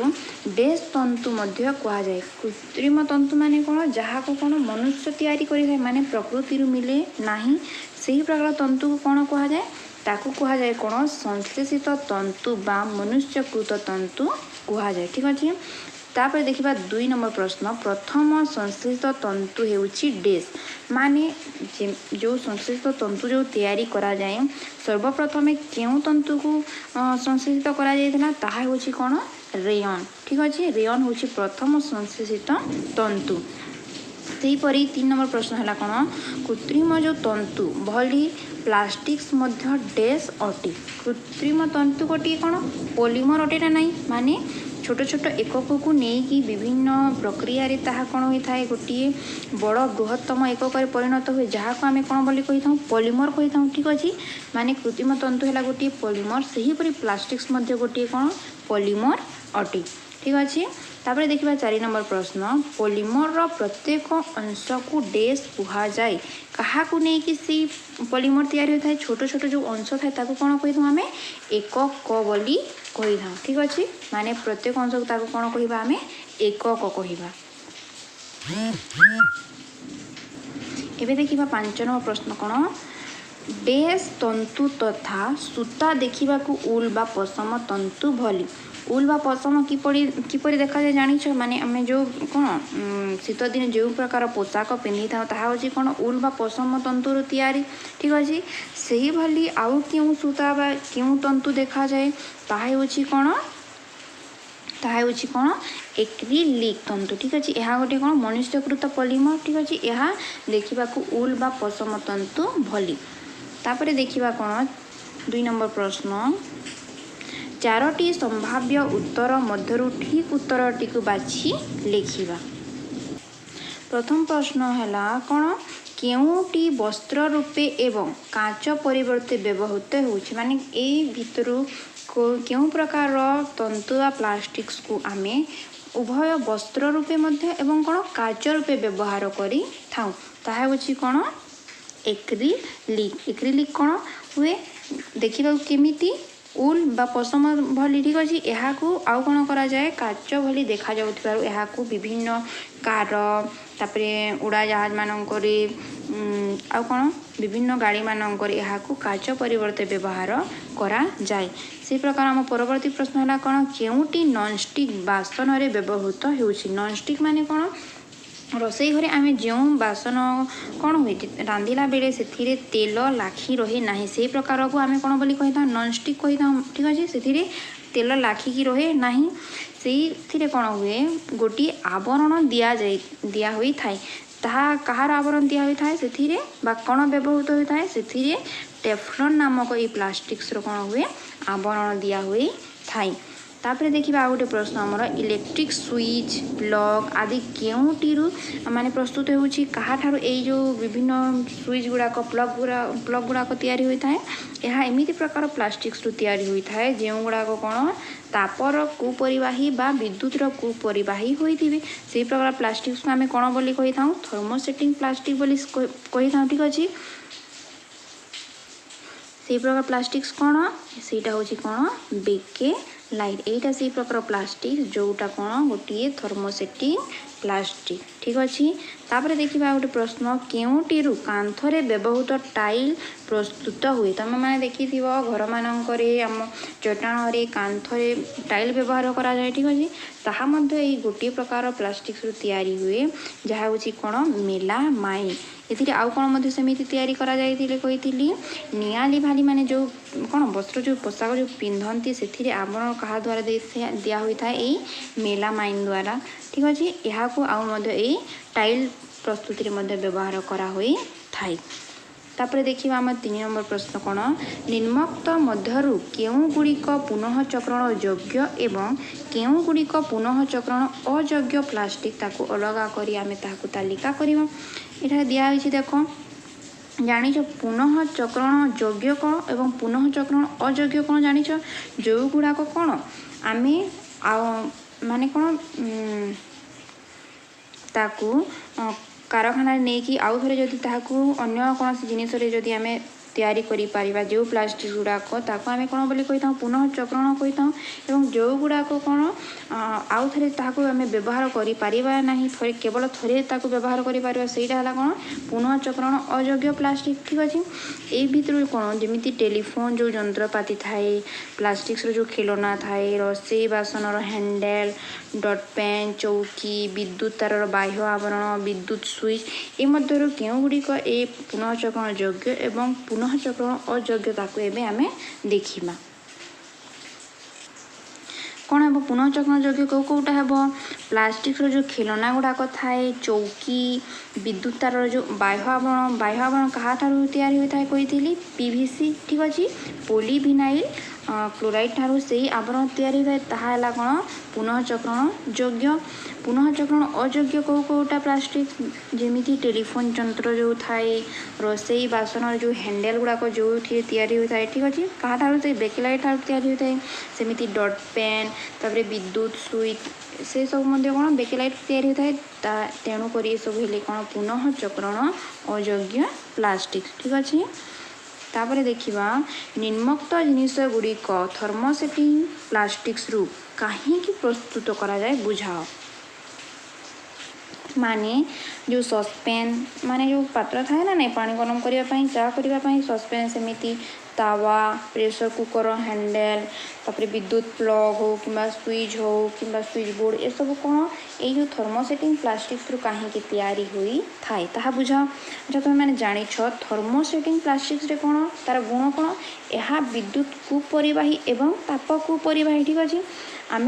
S1: डेस तंतु मध्य कह जाए कृत्रिम तंतु माने कौन जहाँ को कौन मनुष्य तैयारी करे माने प्रकृति मिले नहीं से ही प्रकार तंतु को कौन कह जाए ताकू कह जाए कौन संश्लेषित तंतु बा मनुष्यकृत तंतु कह जाए ठीक अच्छे तापर देखिबा 2 नंबर प्रश्न प्रथम संश्लेषित तंतु हेउची डेस माने जो संश्लेषित तंतु जो तैयारी करा जाए सर्वप्रथम केउ तंतु को संश्लेषित करा जायतिला ताहा होची कोन रेयन ठीक अच्छे रेयन होची प्रथम संश्लेषित तंतु सेहीपरि 3 नंबर प्रश्न है कौन कृत्रिम जो तंतु भली प्लास्टिक्स मध्य डेस अटे कृत्रिम तंतु गोटे कौन पॉलीमर अटे ना नहीं माने छोट छोट एकक को नहीं विभिन्न प्रक्रिया रे ताहा कौन होता है गोटे बड़ बृहत्तम एकक परिणत हुए जहाँ को आम कौन बोली कही था पॉलीमर कही था ठीक अच्छे माने कृत्रिम तंतु है गोटे पॉलीमर सेहीपरि प्लास्टिक्स मध्य गोटे कौन पॉलीमर अटे ठीक अच्छे तापर देखिबा 4 नंबर प्रश्न पॉलीमर रो प्रत्येक अंश को डेस कुहा जाए कहा को नहीं कि सी पॉलीमर तैयारी होता है छोट छोट जो अंश थाए ताको कौन कही था आमे एकक बोली कही था ठीक अच्छे माने प्रत्येक अंश को ताको कौन कहिबा आमे एकक कहिबा एबे देखिबा 5 नंबर प्रश्न कौन डेस तंतु तथा सूता देखा उल बा पशम तंतु भली उल बा पशम किपरि देखा जाए जानिछ माने आमे जो कौन शीत दिन जो प्रकार पोशाक पिंधि था ताहा होची कौन उल बा पशम तंतुर तैयारी ठीक अच्छे सही भली आउ क्यों सूता बा क्यों तंतु देखा जाए ताहा होची कौन एक्रिलिक तंतु ठीक अच्छे यह गोटे कौन मनुष्यकृत पॉलीमर ठीक अच्छे यह देखा उल बा पशम तंतु भली तापरे देखिबा कौन 2 नंबर प्रश्न 4टी संभाव्य उत्तर मध्यरु ठीक उत्तरटी को बाछि लिखिबा प्रथम प्रश्न हैला कौन केउटी वस्त्र रूपे एवं कांच परिवर्ते व्यवहृत होछि माने एई भितरु केउ प्रकार तंतु आ प्लास्टिक्स को आमे उभय वस्त्र रूपे मध्य एवं कौन कांच रूपे व्यवहार करि थाउ ताहा होछि कौन एक्रिलिक कौन हुए देखा केमिति उल बा पशम भली ठीक अच्छे यहाँ आउ कौन करा जाए काच भली देखा जाउथिबारु यहाँ विभिन्न कार तापरे उड़ा जहाज मानक आउ कौन विभिन्न गाड़ी मानक काच परिवर्ते व्यवहार करा जाए। से प्रकार आम परवर्ती प्रश्न है कौन केउटी नॉनस्टिक बासन रे व्यवहृत होउछि। नॉनस्टिक माने कौन रोसई घरे आम जो बासन कौन हुए रांधिला बेले से तेल लाखी रहे ना से प्रकार को आम कौन बोली कही था नॉनस्टिक कही था। ठीक अच्छे से तेल लाखिकी रहे ना से कौन हुए गोटे आवरण दिया हुई थाए ताहा कहार आवरण दिया हुई थाए से कौन व्यवहृत होता है से टेफ्लॉन नामक ये प्लास्टिक्स कौन हुए आवरण दिया हुई थाए। तापर देखिए गोटे प्रश्न आमर इलेक्ट्रिक स्विच प्लग आदि केउटी माने प्रस्तुत होउछि कहाठारु एई जो विभिन्न स्विच गुड़ाक प्लग गुड़ाक तैयारी होता है। यह एमिति प्रकार प्लास्टिक्स तैयारी होता है जो गुड़ाक कौन तापर कुपरिवाही बा विद्युतर कुपरिवाही होइथिबे से प्रकार प्लास्टिक्स को आम कौन बोली कही था थर्मोसेटिंग प्लास्टिक बोली कही था। ठीक अच्छे से प्रकार प्लास्टिक्स कौन सेटा होछि कौन बेके लाइट एटा से प्रकार प्लास्टिक जोटा कौन गोटे थर्मोसेटिंग प्लास्टिक। ठीक अच्छे तापर देखिए गोटे प्रश्न केउटीरु कांथरे व्यवहृत टाइल प्रस्तुत हुए। तुम मैंने देखी घर मानक आम चट्टाण कांथरे टाइल व्यवहार करा जाए। ठीक अच्छे ताहा मध्य एई गोटे प्रकार प्लास्टिक्स तैयारी हुए जहाँ हूँ कौन मेलामाइन ये आउ कौन मध्य सेमिति तैयारी करा जाइथिले कहिथिली नियाली भाली माने जो कौन वस्त्र जो पोशाक जो पिंधती से आवरण कहा द्वारा दिया होता है यही मेलामाइन द्वारा। ठीक अच्छे यहाँ को आउ मध्य यही टाइल प्रस्तुति मध्य व्यवहार करा हुई थाई। तापर देखिए आम 3 नंबर प्रश्न कौन निम्नोक्त मध्यरु केउ गुड़िक पुनः चक्रण योग्य एवं केउ गुड़िक पुनः चक्रण अयोग्य प्लास्टिक ताकू अलगा करी आमे ताकू तालिका करिबा। एटा दिया होइछि देखो जानिछ पुनः चक्रण योग्य कौन एवं पुनः चक्रण अयोग्य कौन जानिछ जो गुड़ाक कौन आमे माने कौन ताकू कारखाना नहीं कि आउ थे जदि ताकू अन्य कौन जिनस जदि आम तैयारी करि परिबा जो प्लास्टिक गुड़ाक ताकू आम कौन बोली कही था पुनः चक्रण कही था एवं जो गुड़ाक कौन आउ थे ताकू आम व्यवहार करि परिबा नहीं थरे केवल थरे ताकू व्यवहार करि परिबा सेटा हला कौन पुनः चक्रण अयोग्य प्लास्टिक। ठीक अच्छे यही भितर कौन जमी टेलीफोन जो जंत्रपाति थाए प्लास्टिक्स जो खिलौना थाए रोसई बासन हैंडल डट पेन चौकी विद्युत तार बाह्य आवरण विद्युत स्विच ए मध्य केउ गुड़िक ए पुनः चक्रण योग्य एवं पुनः चक्रण अयोग्य ताकू एबे आमे देखिबा कौन हे पुनः चक्रण योग्य कौटा हे प्लास्टिक जो खिलौना गुड़ाक थाए चौकी विद्युत तार जो बाह्य आवरण कहा तैयारी होता है कही पीवीसी। ठीक अच्छे पॉलीविनाइल क्लोराइड ठारू से आवरण तैयारी होता है ताहा कौन पुनः चक्रण योग्य। पुनः चक्रण अयोग्य कौटा प्लास्टिक जमी टेलीफोन जंत्र जो थाए रोसई बासन जो हैंडल गुड़ाक जो तैयारी होता है। ठीक अच्छे कहा से बेकेलाइट ठारू तैयारी होता है सेमिति डट पेन तापर विद्युत स्विच से सब मध्य कौन बेकेलाइट तैयारी होता है तेणुक सब हेले कौन पुनः चक्रण अयोग्य प्लास्टिक। ठीक अच्छे तापर देखिबा निम्नोक्त जिनिस गुड़िक थर्मोसेटिंग प्लास्टिक्स रु कहीं प्रस्तुत करा जाए बुझाओ। माने जो सस्पेन माने जो पात्र थाए ना नहीं पानी गरम करने चा करने सस्पेन सेमिति तावा प्रेशर कुकर हैंडल तापर विद्युत प्लग हो कि स्विच हो कि स्विच बोर्ड ये सब कौन ये जो थर्मोसेटिंग प्लास्टिक्स रु कहीं तैयारी हुई थाए ताहा बुझाओ। अच्छा तुम मैंने जानिछ थर्मोसेटिंग प्लास्टिक्स रे कौन तार गुण कौन यह विद्युत कुपरिवाही एवं ताप कुपरिवाही। ठीक अच्छे आम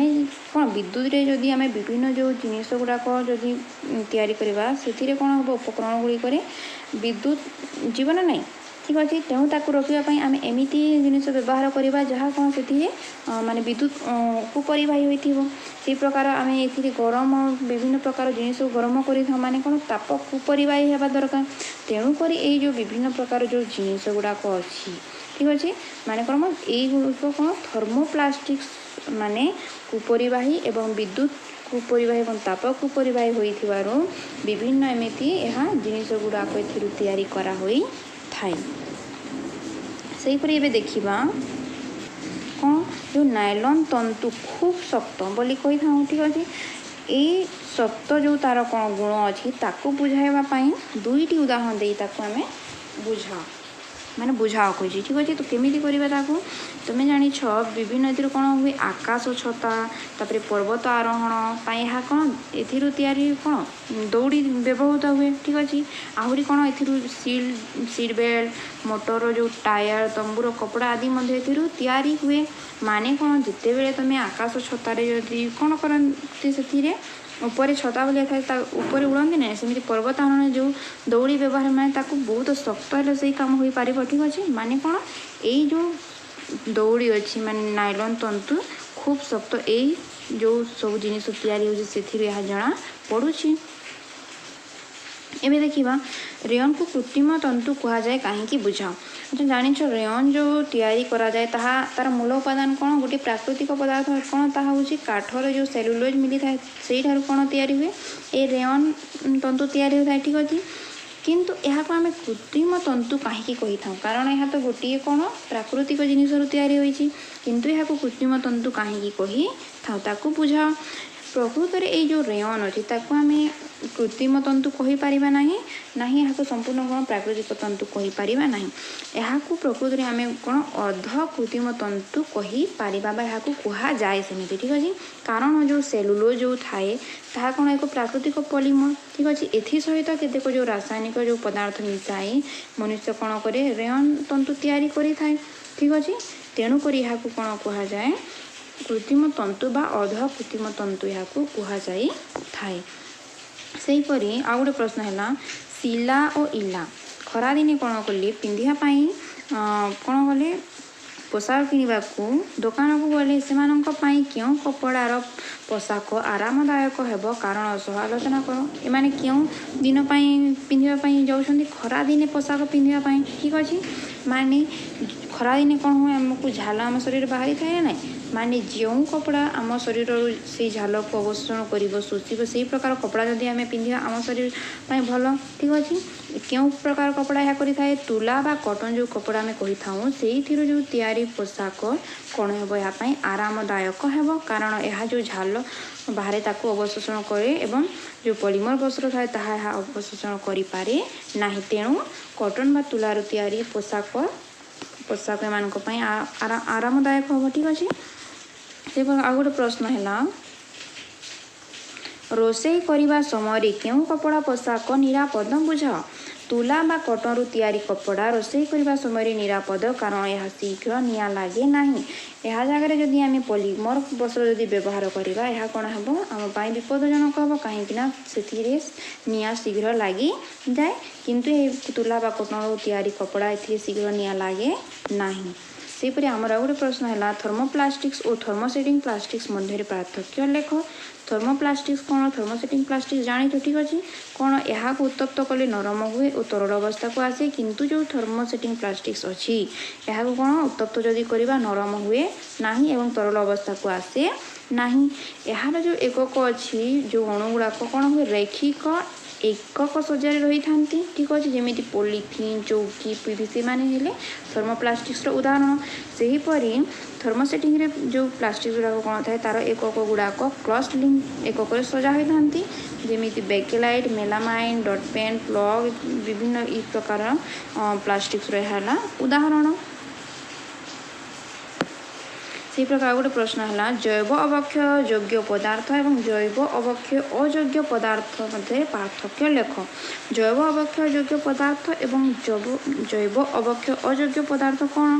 S1: कौन विद्युत रे जदि आम विभिन्न जो जिनिस गुड़ाक जदि तैयारी करवा से कौन हम उपकरण गुड़िक विद्युत जीवन नहीं। ठीक अच्छे तेणु ताकू रखापी आम एमती जिनिस व्यवहार करवा जहाँ कौन से माने विद्युत कुपरिवाही होती से प्रकार आम ए गरम विभिन्न प्रकार जिनिस गरम कर माने कौन ताप कुपरिवाही होगा दरकार तेणुक ये जो विभिन्न प्रकार जो जिनिस गुड़ाक अच्छी। ठीक अच्छे माने कौन यही कौन थर्मोप्लास्टिक्स माने कुपरिवाही एवं विद्युत कुपरिवाही एवं ताप कुपरिवाही होइथिबारु विभिन्न एमिति यह जिनिस गुड़ाक तैयारी करा होई थाई। सेहीपरि एबे देखिबा कौन जो नायलॉन तंतु खूब शक्त बोली कही था। ठीक अच्छे ये शक्त जो तार कौन गुण अच्छी ताकू बुझाइबा पई दुईटी उदाहरण देई ताकू आमे ବୁଝାଅ ମାନେ ବୁଝାଅ କହିଛି ଠିକ୍ ଅଛି। ତ କେମିତି କରିବା ତାକୁ ତୁମେ ଜାଣିଛ ବିଭିନ୍ନ ଏଥିରୁ କ'ଣ ହୁଏ ଆକାଶ ଛତା ତାପରେ ପର୍ବତ ଆରୋହଣ ପାଇଁ ଏହା କ'ଣ ଏଥିରୁ ତିଆରି କ'ଣ ଦୌଡ଼ି ବ୍ୟବହୃତ ହୁଏ ଠିକ୍ ଅଛି। ଆହୁରି କ'ଣ ଏଥିରୁ ସିଟ୍ ବେଲ୍ଟ ମୋଟରର ଯେଉଁ ଟାୟାର ତମ୍ବୁର କପଡ଼ା ଆଦି ମଧ୍ୟ ଏଥିରୁ ତିଆରି ହୁଏ। ମାନେ କ'ଣ ଯେତେବେଳେ ତୁମେ ଆକାଶ ଛତାରେ ଯଦି କ'ଣ କରନ୍ତି ସେଥିରେ ଉପରେ ଛତା ଭଳିଆ ଥାଏ ତା ଉପରେ ଉଡ଼ନ୍ତି ନାହିଁ ସେମିତି ପର୍ବତ ଆରୋହଣରେ ଯେଉଁ ଦୌଡ଼ି ବ୍ୟବହାର ମାନେ ତାକୁ ବହୁତ ଶକ୍ତ ହେଲେ ସେଇ କାମ ହୋଇପାରିବ ଠିକ୍ ଅଛି। ମାନେ କ'ଣ ଏଇ ଯେଉଁ ଦୌଡ଼ି ଅଛି ମାନେ ନାଇଲନ୍ ତନ୍ତୁ ଖୁବ୍ ଶକ୍ତ ଏଇ ଯେଉଁ ସବୁ ଜିନିଷ ତିଆରି ହେଉଛି ସେଥିରୁ ଏହା ଜଣା ପଡ଼ୁଛି। ଏବେ ଦେଖିବା ରେୟନ୍କୁ କୃତ୍ରିମ ତନ୍ତୁ କୁହାଯାଏ କାହିଁକି ବୁଝାଅ। ଆଚ୍ଛା ଜାଣିଛ ରେୟନ୍ ଯେଉଁ ତିଆରି କରାଯାଏ ତାହା ତା'ର ମୂଳ ଉପାଦାନ କ'ଣ ଗୋଟିଏ ପ୍ରାକୃତିକ ପଦାର୍ଥ କ'ଣ ତାହା ହେଉଛି କାଠର ଯେଉଁ ସେଲୁଲୋଜ୍ ମିଳିଥାଏ ସେଇଠାରୁ କ'ଣ ତିଆରି ହୁଏ ଏ ରେୟନ୍ ତନ୍ତୁ ତିଆରି ହୋଇଥାଏ ଠିକ୍ ଅଛି। କିନ୍ତୁ ଏହାକୁ ଆମେ କୃତ୍ରିମ ତନ୍ତୁ କାହିଁକି କହିଥାଉ କାରଣ ଏହା ତ ଗୋଟିଏ କ'ଣ ପ୍ରାକୃତିକ ଜିନିଷରୁ ତିଆରି ହୋଇଛି କିନ୍ତୁ ଏହାକୁ କୃତ୍ରିମ ତନ୍ତୁ କାହିଁକି କହିଥାଉ ତାକୁ ବୁଝାଅ। ପ୍ରକୃତରେ ଏଇ ଯେଉଁ ରେୟନ୍ ଅଛି ତାକୁ ଆମେ କୃତ୍ରିମ ତନ୍ତୁ କହିପାରିବା ନାହିଁ ଏହାକୁ ସମ୍ପୂର୍ଣ୍ଣ କ'ଣ ପ୍ରାକୃତିକ ତନ୍ତୁ କହିପାରିବା ନାହିଁ। ଏହାକୁ ପ୍ରକୃତରେ ଆମେ କ'ଣ ଅର୍ଦ୍ଧ କୃତ୍ରିମ ତନ୍ତୁ କହିପାରିବା ବା ଏହାକୁ କୁହାଯାଏ ସେମିତି ଠିକ୍ ଅଛି। କାରଣ ଯେଉଁ ସେଲୁଲୋଜ୍ ଯେଉଁ ଥାଏ ତାହା କ'ଣ ଏକ ପ୍ରାକୃତିକ ପଲିମର ଠିକ୍ ଅଛି। ଏଥିସହିତ କେତେକ ଯେଉଁ ରାସାୟନିକ ଯେଉଁ ପଦାର୍ଥ ମିଶାଇ ମନୁଷ୍ୟ କ'ଣ କରେ ରେୟନ୍ ତନ୍ତୁ ତିଆରି କରିଥାଏ ଠିକ୍ ଅଛି। ତେଣୁକରି ଏହାକୁ କ'ଣ କୁହାଯାଏ କୃତ୍ରିମ ତନ୍ତୁ ବା ଅର୍ଦ୍ଧ କୃତ୍ରିମ ତନ୍ତୁ ଏହାକୁ କୁହାଯାଇଥାଏ। ସେହିପରି ଆଉ ଗୋଟେ ପ୍ରଶ୍ନ ହେଲା ଶିଲା ଓ ଇଲା ଖରାଦିନେ କ'ଣ କଲେ ପିନ୍ଧିବା ପାଇଁ କ'ଣ କଲେ ପୋଷାକ କିଣିବାକୁ ଦୋକାନକୁ ଗଲେ ସେମାନଙ୍କ ପାଇଁ କେଉଁ କପଡ଼ାର ପୋଷାକ ଆରାମଦାୟକ ହେବ କାରଣ ସହ ଆଲୋଚନା କର। ଏମାନେ କେଉଁ ଦିନ ପାଇଁ ପିନ୍ଧିବା ପାଇଁ ଯାଉଛନ୍ତି ଖରାଦିନେ ପୋଷାକ ପିନ୍ଧିବା ପାଇଁ ଠିକ୍ ଅଛି। ମାନେ ଖରାଦିନେ କ'ଣ ହୁଏ ଆମକୁ ଝାଳ ଆମ ଶରୀରରେ ବାହାରିଥାଏ ନା ନାହିଁ ମାନେ ଯେଉଁ କପଡ଼ା ଆମ ଶରୀରରୁ ସେଇ ଝାଳକୁ ଅବଶୋଷଣ କରିବ ଶୋଷିବ ସେଇ ପ୍ରକାର କପଡ଼ା ଯଦି ଆମେ ପିନ୍ଧିବା ଆମ ଶରୀର ପାଇଁ ଭଲ ଠିକ୍ ଅଛି। କେଉଁ ପ୍ରକାର କପଡ଼ା ଏହା କରିଥାଏ ତୁଲା ବା କଟନ୍ ଯେଉଁ କପଡ଼ା ଆମେ କହିଥାଉ ସେଇଥିରୁ ଯେଉଁ ତିଆରି ପୋଷାକ କ'ଣ ହେବ ଏହା ପାଇଁ ଆରାମଦାୟକ ହେବ କାରଣ ଏହା ଯେଉଁ ଝାଳ ବାହାରେ ତାକୁ ଅବଶୋଷଣ କରେ ଏବଂ ଯେଉଁ ପଲିମର ବସ୍ତ୍ର ଥାଏ ତାହା ଏହା ଅବଶୋଷଣ କରିପାରେ ନାହିଁ। ତେଣୁ କଟନ୍ ବା ତୁଲାରୁ ତିଆରି ପୋଷାକ ଏମାନଙ୍କ ପାଇଁ ଆରାମଦାୟକ ହେବ ଠିକ୍ ଅଛି। ସେପରି ଆଉ ଗୋଟେ ପ୍ରଶ୍ନ ହେଲା ରୋଷେଇ କରିବା ସମୟରେ କେଉଁ କପଡ଼ା ପୋଷାକ ନିରାପଦ ବୁଝାଅ। ତୁଲା ବା କଟନ୍ରୁ ତିଆରି କପଡ଼ା ରୋଷେଇ କରିବା ସମୟରେ ନିରାପଦ କାରଣ ଏହା ଶୀଘ୍ର ନିଆଁ ଲାଗେ ନାହିଁ। ଏହା ଜାଗାରେ ଯଦି ଆମେ ପଲିମର ବସ୍ତ୍ର ଯଦି ବ୍ୟବହାର କରିବା ଏହା କ'ଣ ହେବ ଆମ ପାଇଁ ବିପଦଜନକ ହେବ କାହିଁକି ନା ସେଥିରେ ନିଆଁ ଶୀଘ୍ର ଲାଗିଯାଏ କିନ୍ତୁ ଏ ତୁଲା ବା କଟନ୍ରୁ ତିଆରି କପଡ଼ା ଏଥିରେ ଶୀଘ୍ର ନିଆଁ ଲାଗେ ନାହିଁ। ସେହିପରି ଆମର ଆଉ ଗୋଟେ ପ୍ରଶ୍ନ ହେଲା ଥର୍ମୋପ୍ଲାଷ୍ଟିକ୍ସ ଓ ଥର୍ମୋସେଟିଂ ପ୍ଲାଷ୍ଟିକ୍ସ ମଧ୍ୟରେ ପାର୍ଥକ୍ୟ ଲେଖ। ଥର୍ମୋପ୍ଲାଷ୍ଟିକ୍ସ କ'ଣ ଥର୍ମୋସେଟିଂ ପ୍ଲାଷ୍ଟିକ୍ସ ଜାଣିଛ ଠିକ୍ ଅଛି। କ'ଣ ଏହାକୁ ଉତ୍ତପ୍ତ କଲେ ନରମ ହୁଏ ଓ ତରଳ ଅବସ୍ଥାକୁ ଆସେ କିନ୍ତୁ ଯେଉଁ ଥର୍ମୋସେଟିଂ ପ୍ଲାଷ୍ଟିକ୍ସ ଅଛି ଏହାକୁ କ'ଣ ଉତ୍ତପ୍ତ ଯଦି କରିବା ନରମ ହୁଏ ନାହିଁ ଏବଂ ତରଳ ଅବସ୍ଥାକୁ ଆସେ ନାହିଁ। ଏହାର ଯେଉଁ ଏକକ ଅଛି ଯେଉଁ ଅଣୁଗୁଡ଼ାକ କ'ଣ ହୁଏ ରେଖିକ ଏକକ ସଜ୍ଜାରେ ରହିଥାନ୍ତି ଠିକ୍ ଅଛି। ଯେମିତି ପଲିଥିନ୍ ଚୌକି PVC ମାନେ ହେଲେ ଥର୍ମୋପ୍ଲାଷ୍ଟିକ୍ସର ଉଦାହରଣ। ସେହିପରି ଥର୍ମୋସେଟିଂରେ ଯେଉଁ ପ୍ଲାଷ୍ଟିକ୍ ଗୁଡ଼ାକ କ'ଣ ଥାଏ ତା'ର ଏକକ ଗୁଡ଼ାକ କ୍ରସ୍ ଲିଙ୍କ ଏକକରେ ସଜା ହୋଇଥାନ୍ତି ଯେମିତି ବେକେଲାଇଟ୍ ମେଲାମାଇନ୍ ଡଟ୍ ପେନ୍ ପ୍ଲଗ୍ ବିଭିନ୍ନ ଏହି ପ୍ରକାର ପ୍ଲାଷ୍ଟିକ୍ସର ଏହା ହେଲା ଉଦାହରଣ। ସେହି ପ୍ରକାର ଆଉ ଗୋଟେ ପ୍ରଶ୍ନ ହେଲା ଜୈବ ଅବକ୍ଷୟ ଯୋଗ୍ୟ ପଦାର୍ଥ ଏବଂ ଜୈବ ଅବକ୍ଷୟ ଅଯୋଗ୍ୟ ପଦାର୍ଥ ମଧ୍ୟରେ ପାର୍ଥକ୍ୟ ଲେଖ। ଜୈବ ଅବକ୍ଷୟ ଯୋଗ୍ୟ ପଦାର୍ଥ ଏବଂ ଜୈବ ଅବକ୍ଷୟ ଅଯୋଗ୍ୟ ପଦାର୍ଥ କ'ଣ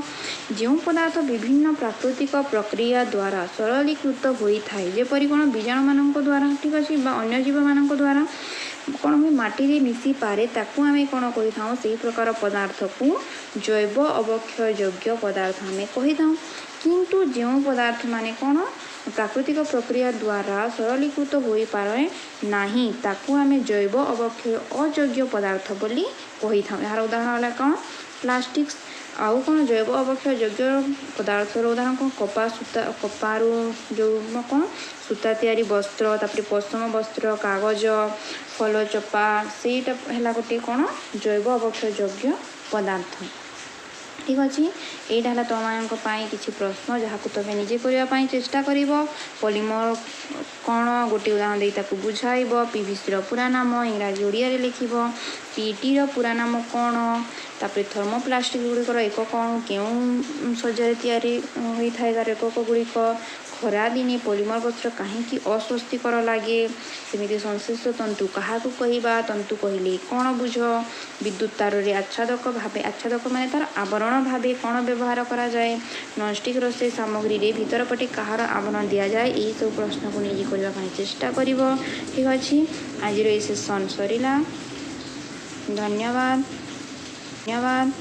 S1: ଯେଉଁ ପଦାର୍ଥ ବିଭିନ୍ନ ପ୍ରାକୃତିକ ପ୍ରକ୍ରିୟା ଦ୍ୱାରା ସରଳୀକୃତ ହୋଇଥାଏ ଯେପରି କ'ଣ ବୀଜାଣୁମାନଙ୍କ ଦ୍ୱାରା ଠିକ୍ ଅଛି ବା ଅନ୍ୟ ଜୀବମାନଙ୍କ ଦ୍ୱାରା କ'ଣ ହୁଏ ମାଟିରେ ମିଶିପାରେ ତାକୁ ଆମେ କ'ଣ କହିଥାଉ ସେହି ପ୍ରକାର ପଦାର୍ଥକୁ ଜୈବ ଅବକ୍ଷୟ ଯୋଗ୍ୟ ପଦାର୍ଥ ଆମେ କହିଥାଉ। କିନ୍ତୁ ଯେଉଁ ପଦାର୍ଥ ମାନେ କ'ଣ ପ୍ରାକୃତିକ ପ୍ରକ୍ରିୟା ଦ୍ୱାରା ସରଳୀକୃତ ହୋଇପାରେ ନାହିଁ ତାକୁ ଆମେ ଜୈବ ଅବକ୍ଷୟ ଅଯୋଗ୍ୟ ପଦାର୍ଥ ବୋଲି କହିଥାଉ। ଏହାର ଉଦାହରଣ ହେଲା କ'ଣ ପ୍ଲାଷ୍ଟିକ୍ସ। ଆଉ କ'ଣ ଜୈବ ଅବକ୍ଷୟ ଯୋଗ୍ୟ ପଦାର୍ଥର ଉଦାହରଣ କ'ଣ କପାରୁ ଯେଉଁ କ'ଣ ସୂତା ତିଆରି ବସ୍ତ୍ର ତାପରେ ପଶମ ବସ୍ତ୍ର କାଗଜ ଫଳ ଚୋପା ସେଇଟା ହେଲା ଗୋଟିଏ କ'ଣ ଜୈବ ଅବକ୍ଷୟ ଯୋଗ୍ୟ ପଦାର୍ଥ। ठीक अच्छे यहाँ है तुम मान किसी प्रश्न जहाँ को तुम्हें निजे करने चेष्टा कर पॉलीमर कौन गोटे उदाहरण दे बुझाइब पीवीसी पूरा नाम इंग्राजी ओडिया लिख पीटी पूरा नाम कौन तापर थर्मोप्लास्टिक गुड़िकर एक कौन क्यों सज्जा तैयारी होता है तार एकक गुड़िक खरा दिने पॉलीमर वस्त्र कहीं अस्वस्तिकर लगे सेमती संश्लिष्ट तंतु क्या कहवा तंतु कहले कौन बुझ विद्युत तार आच्छादक भाव आच्छादक माने तार आवरण भाव कौन व्यवहार करा जाए नॉनस्टिक रोषे सामग्री रे भीतर पटे कहार आवरण दि जाए यही सब प्रश्न को निजी करने चेष्टा कर ठीक अच्छे आज ये सेसन सरीला धन्यवाद धन्यवाद।